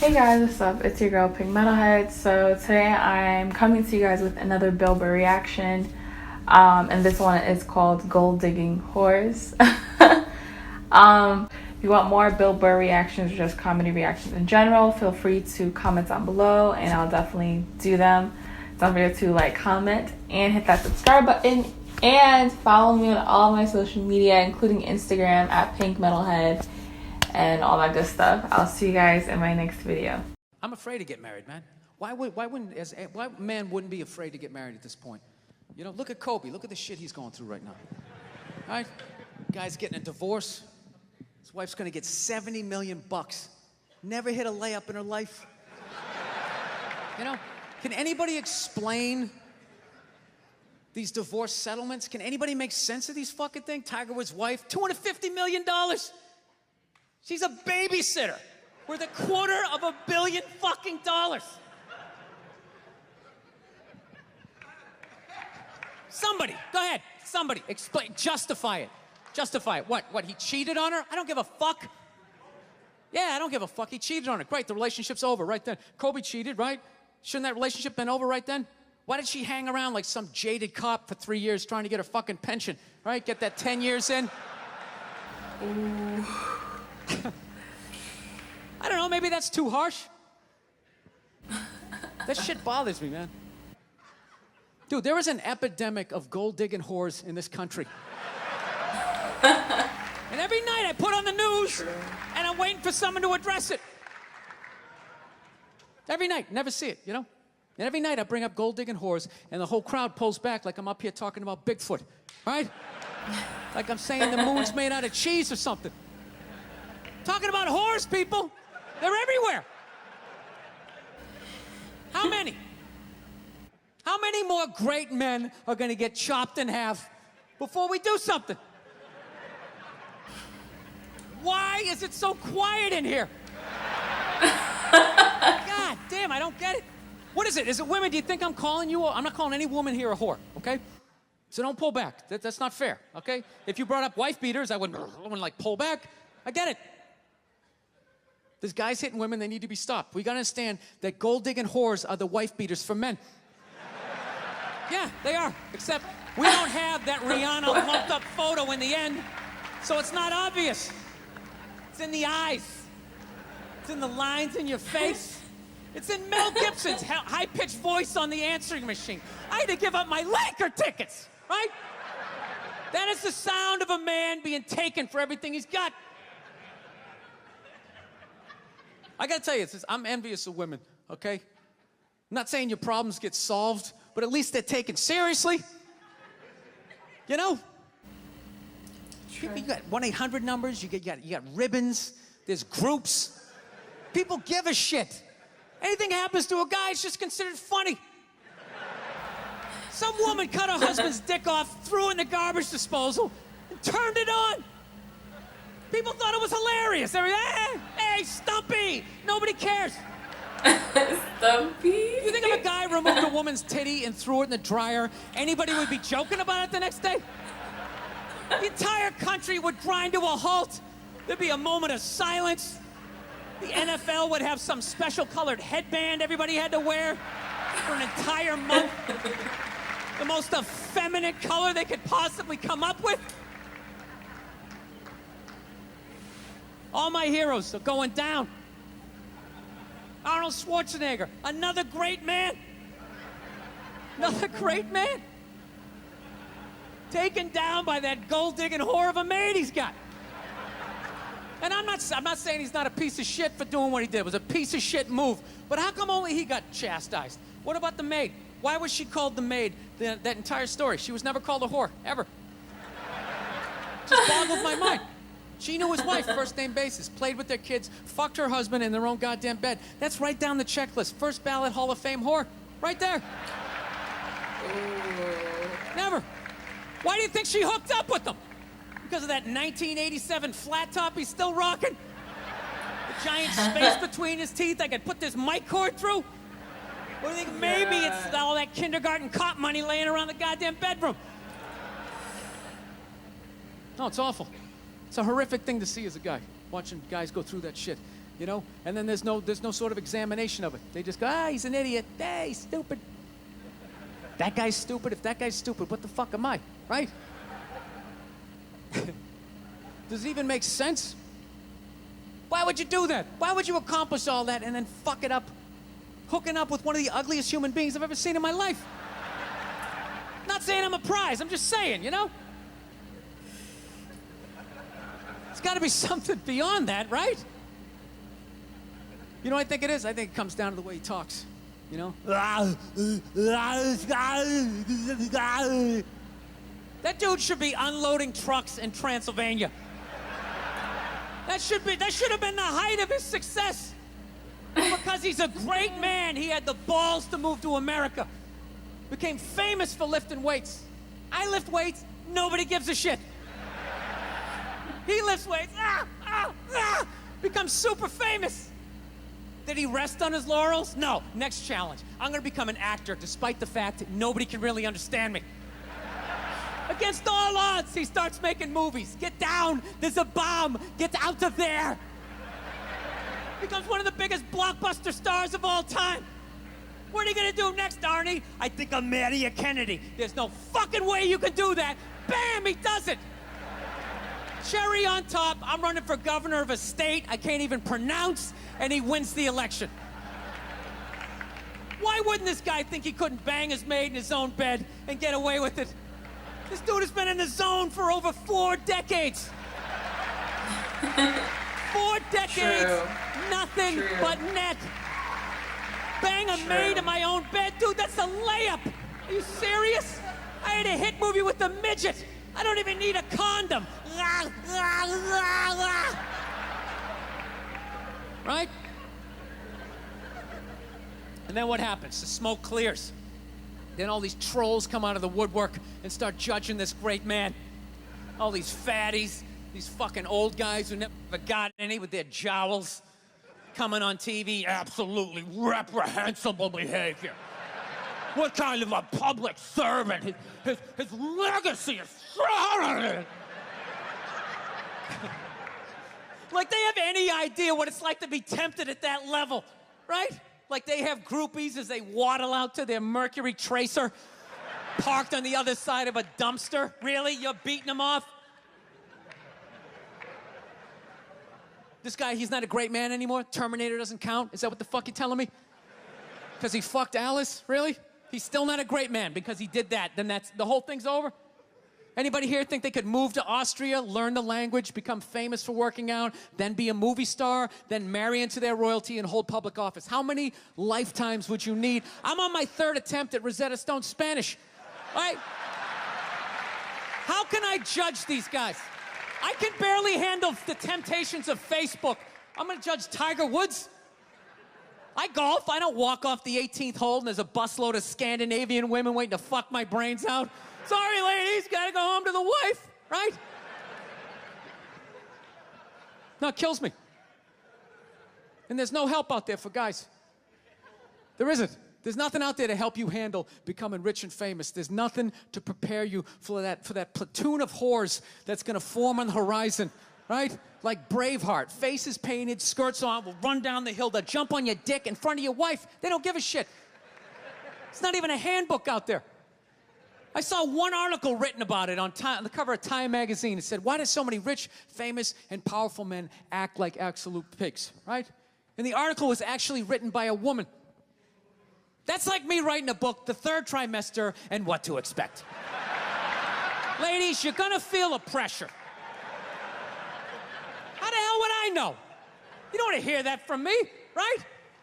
Hey guys, what's up? It's your girl Pink Metalhead. So today I'm coming to you guys with another Bill Burr reaction, and this one is called Gold Digging Whores. If you want more Bill Burr reactions or just comedy reactions in general, feel free to comment down below, and I'll definitely do them. Don't forget to like, comment, and hit that subscribe button, and follow me on all my social media, including Instagram at Pink Metalhead, and all that good stuff. I'll see you guys in my next video. I'm afraid to get married, man. Why man wouldn't be afraid to get married at this point? You know, look at Kobe. Look at the shit he's going through right now. All right? Guy's getting a divorce. His wife's gonna get $70 million. Never hit a layup in her life. You know, can anybody explain these divorce settlements? Can anybody make sense of these fucking things? Tiger Woods' wife, $250 million. She's a babysitter worth $250 million fucking dollars. Somebody, go ahead. Somebody, explain, justify it. Justify it. What, he cheated on her? I don't give a fuck. Yeah, I don't give a fuck. He cheated on her. Great, the relationship's over right then. Kobe cheated, right? Shouldn't that relationship been over right then? Why did she hang around like some jaded cop for 3 years trying to get her fucking pension, right? Get that 10 years in? Ooh. I don't know, maybe that's too harsh. That shit bothers me, man. Dude, there is an epidemic of gold-digging whores in this country. And every night I put on the news, and I'm waiting for someone to address it. Every night, never see it, you know? And every night I bring up gold-digging whores, and the whole crowd pulls back like I'm up here talking about Bigfoot, right? Like I'm saying the moon's made out of cheese or something. Talking about whores, people. They're everywhere. How many? How many more great men are gonna get chopped in half before we do something? Why is it so quiet in here? God damn, I don't get it. What is it? Is it women? Do you think I'm calling you? I'm not calling any woman here a whore, okay? So don't pull back. That's not fair, okay? If you brought up wife beaters, I wouldn't like pull back. I get it. There's guys hitting women, they need to be stopped. We gotta understand that gold-digging whores are the wife beaters for men. Yeah, they are. Except we don't have that Rihanna lumped up photo in the end, so it's not obvious. It's in the eyes. It's in the lines in your face. It's in Mel Gibson's high-pitched voice on the answering machine. I had to give up my Laker tickets, right? That is the sound of a man being taken for everything he's got. I gotta tell you, I'm envious of women, okay? I'm not saying your problems get solved, but at least they're taken seriously. You know? Sure. You got 1-800 numbers, you got ribbons, there's groups. People give a shit. Anything happens to a guy, it's just considered funny. Some woman cut her husband's dick off, threw it in the garbage disposal, and turned it on. People thought it was hilarious. They were, hey, Stumpy! Nobody cares. Stumpy? You think if a guy removed a woman's titty and threw it in the dryer, anybody would be joking about it the next day? The entire country would grind to a halt. There'd be a moment of silence. The NFL would have some special colored headband everybody had to wear for an entire month. The most effeminate color they could possibly come up with. All my heroes are going down. Arnold Schwarzenegger, another great man. Another great man. Taken down by that gold-digging whore of a maid he's got. And I'm not saying he's not a piece of shit for doing what he did. It was a piece of shit move. But how come only he got chastised? What about the maid? Why was she called the maid that entire story? She was never called a whore, ever. Just boggled my mind. She knew his wife, first name basis, played with their kids, fucked her husband in their own goddamn bed. That's right down the checklist. First ballot Hall of Fame whore. Right there. Ooh. Never. Why do you think she hooked up with him? Because of that 1987 flat top he's still rocking? The giant space between his teeth I could put this mic cord through? Or do you think maybe it's all that kindergarten cop money laying around the goddamn bedroom? No, it's awful. It's a horrific thing to see as a guy, watching guys go through that shit. you know? And then there's no sort of examination of it. They just go, he's an idiot. Hey, he's stupid. That guy's stupid. If that guy's stupid, what the fuck am I, right? Does it even make sense? Why would you do that? Why would you accomplish all that and then fuck it up, hooking up with one of the ugliest human beings I've ever seen in my life? Not saying I'm a prize, I'm just saying, you know? There's got to be something beyond that, right? You know what I think it is? I think it comes down to the way he talks, you know? That dude should be unloading trucks in Transylvania. That should have been the height of his success. Because he's a great man, he had the balls to move to America. Became famous for lifting weights. I lift weights, nobody gives a shit. He lifts weights, becomes super famous. Did he rest on his laurels? No. Next challenge. I'm gonna become an actor despite the fact that nobody can really understand me. Against all odds, he starts making movies. Get down, there's a bomb, get out of there. Becomes one of the biggest blockbuster stars of all time. What are you gonna do next, Arnie? I think I'm Maria Kennedy. There's no fucking way you can do that. Bam, he does it. Cherry on top, I'm running for governor of a state I can't even pronounce, and he wins the election. Why wouldn't this guy think he couldn't bang his maid in his own bed and get away with it? This dude has been in the zone for over 4 decades. 4 decades, True. Nothing True. but net. Bang a maid in my own bed? Dude, that's a layup. Are you serious? I had a hit movie with a midget. I don't even need a condom. Right? And then what happens? The smoke clears. Then all these trolls come out of the woodwork and start judging this great man. All these fatties, these fucking old guys who never got any with their jowls coming on TV. Absolutely reprehensible behavior. What kind of a public servant? His legacy is shrouded. Like they have any idea what it's like to be tempted at that level, right? Like they have groupies as they waddle out to their Mercury Tracer parked on the other side of a dumpster. Really? You're beating them off? This guy, he's not a great man anymore? Terminator doesn't count? Is that what the fuck you're telling me? Because he fucked Alice? Really? He's still not a great man because he did that. Then that's the whole thing's over? Anybody here think they could move to Austria, learn the language, become famous for working out, then be a movie star, then marry into their royalty and hold public office? How many lifetimes would you need? I'm on my 3rd attempt at Rosetta Stone Spanish. All right? How can I judge these guys? I can barely handle the temptations of Facebook. I'm gonna judge Tiger Woods? I golf. I don't walk off the 18th hole and there's a busload of Scandinavian women waiting to fuck my brains out. Sorry, ladies, gotta go home to the wife, right? No, it kills me. And there's no help out there for guys. There isn't. There's nothing out there to help you handle becoming rich and famous. There's nothing to prepare you for that platoon of whores that's gonna form on the horizon, right? Like Braveheart, faces painted, skirts on, will run down the hill, they'll jump on your dick in front of your wife. They don't give a shit. It's not even a handbook out there. I saw one article written about it on the cover of Time magazine. It said, why do so many rich, famous, and powerful men act like absolute pigs, right? And the article was actually written by a woman. That's like me writing a book, The Third Trimester and What to Expect. Ladies, you're gonna feel a pressure. How the hell would I know? You don't want to hear that from me, right?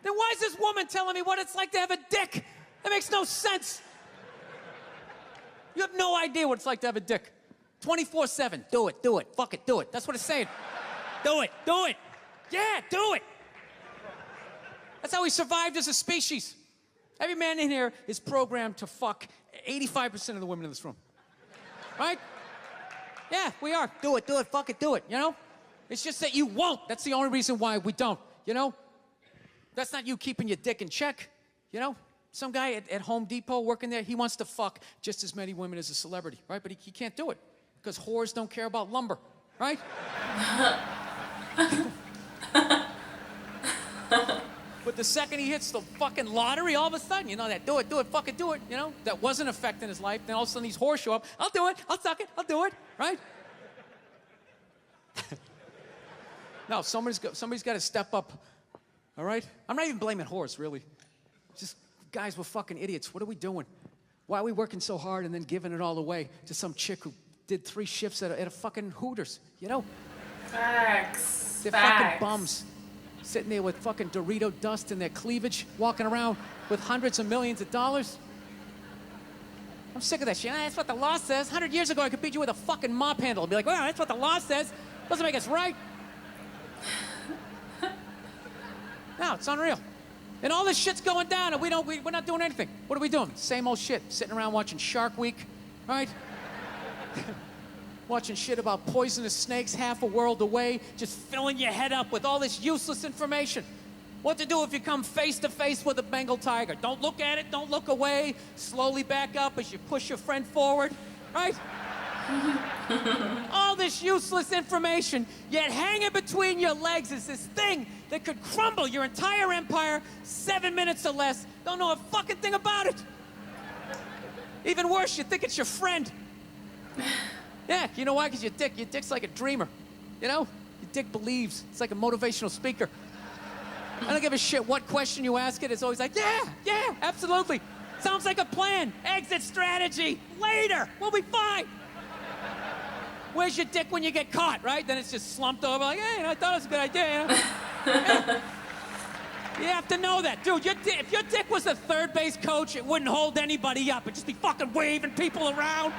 Then why is this woman telling me what it's like to have a dick? That makes no sense. You have no idea what it's like to have a dick. 24/7, do it, fuck it, do it. That's what it's saying. Do it. Yeah, do it. That's how we survived as a species. Every man in here is programmed to fuck 85% of the women in this room. Right? Yeah, we are. Do it, fuck it, do it, you know? It's just that you won't. That's the only reason why we don't, you know? That's not you keeping your dick in check, you know? Some guy at Home Depot working there, he wants to fuck just as many women as a celebrity, right? But he can't do it because whores don't care about lumber, right? But the second he hits the fucking lottery, all of a sudden, you know, that do it, fucking do it, you know, that wasn't affecting his life. Then all of a sudden these whores show up. I'll do it, I'll suck it, I'll do it, right? No, somebody's got to step up, all right? I'm not even blaming whores, really. Just guys, we're fucking idiots. What are we doing? Why are we working so hard and then giving it all away to some chick who did 3 shifts at a fucking Hooters, you know? Facts. They're Facts. fucking bums. Sitting there with fucking Dorito dust in their cleavage, walking around with hundreds of millions of dollars. I'm sick of that shit. That's what the law says. 100 years ago, I could beat you with a fucking mop handle and be like, well, that's what the law says. Doesn't make us right. No, it's unreal. And all this shit's going down, and we're not doing anything. What are we doing? Same old shit. Sitting around watching Shark Week, right? Watching shit about poisonous snakes half a world away, just filling your head up with all this useless information. What to do if you come face to face with a Bengal tiger? Don't look at it, don't look away. Slowly back up as you push your friend forward, right? All this useless information, yet hanging between your legs is this thing that could crumble your entire empire 7 minutes or less. Don't know a fucking thing about it. Even worse, you think it's your friend. Yeah, you know why? Because your dick's like a dreamer. You know? Your dick believes. It's like a motivational speaker. I don't give a shit what question you ask it. It's always like, yeah, absolutely. Sounds like a plan. Exit strategy. Later. We'll be fine. Where's your dick when you get caught, right? Then it's just slumped over like, hey, I thought it was a good idea. You know? Yeah. You have to know that. Dude, if your dick was a third base coach, it wouldn't hold anybody up. It'd just be fucking waving people around.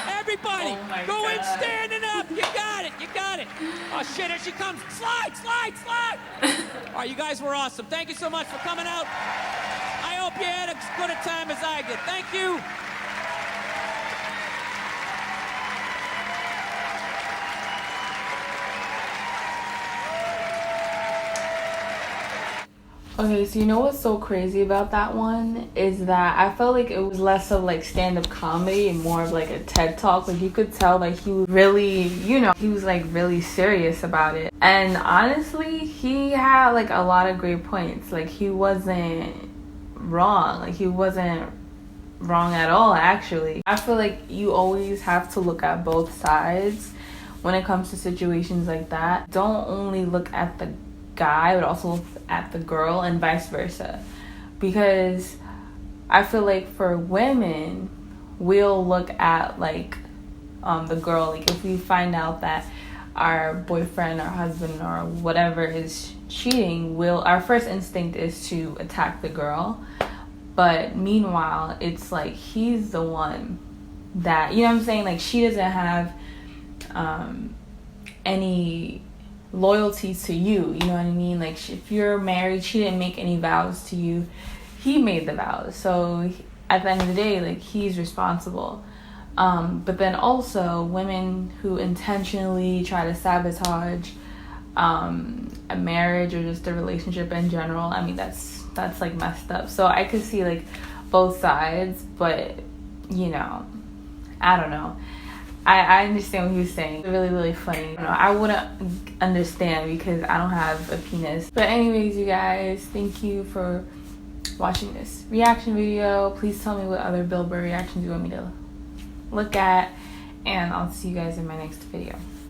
Everybody, oh go God. in standing up. You got it. Oh, shit, here she comes. Slide. All right, you guys were awesome. Thank you so much for coming out. I hope you had as good a time as I did. Thank you. Okay, so you know what's so crazy about that one is that I felt like it was less of like stand-up comedy and more of like a TED Talk. Like you could tell like he was really, he was like really serious about it. And honestly, he had like a lot of great points. Like he wasn't wrong. Like he wasn't wrong at all, actually. I feel like you always have to look at both sides when it comes to situations like that. Don't only look at the guy but also look at the girl and vice versa, because I feel like for women we'll look at like the girl. Like if we find out that our boyfriend, our husband, or whatever is cheating, our first instinct is to attack the girl. But meanwhile, it's like he's the one that, you know what I'm saying, like she doesn't have any loyalty to you, you know what I mean? Like if you're married, she didn't make any vows to you, he made the vows. So at the end of the day, like he's responsible. But then also women who intentionally try to sabotage a marriage or just a relationship in general, I mean that's like messed up. So I could see like both sides, but I don't know. I understand what he was saying. It's really, really funny. I wouldn't understand because I don't have a penis. But anyways, you guys, thank you for watching this reaction video. Please tell me what other Bill Burr reactions you want me to look at. And I'll see you guys in my next video.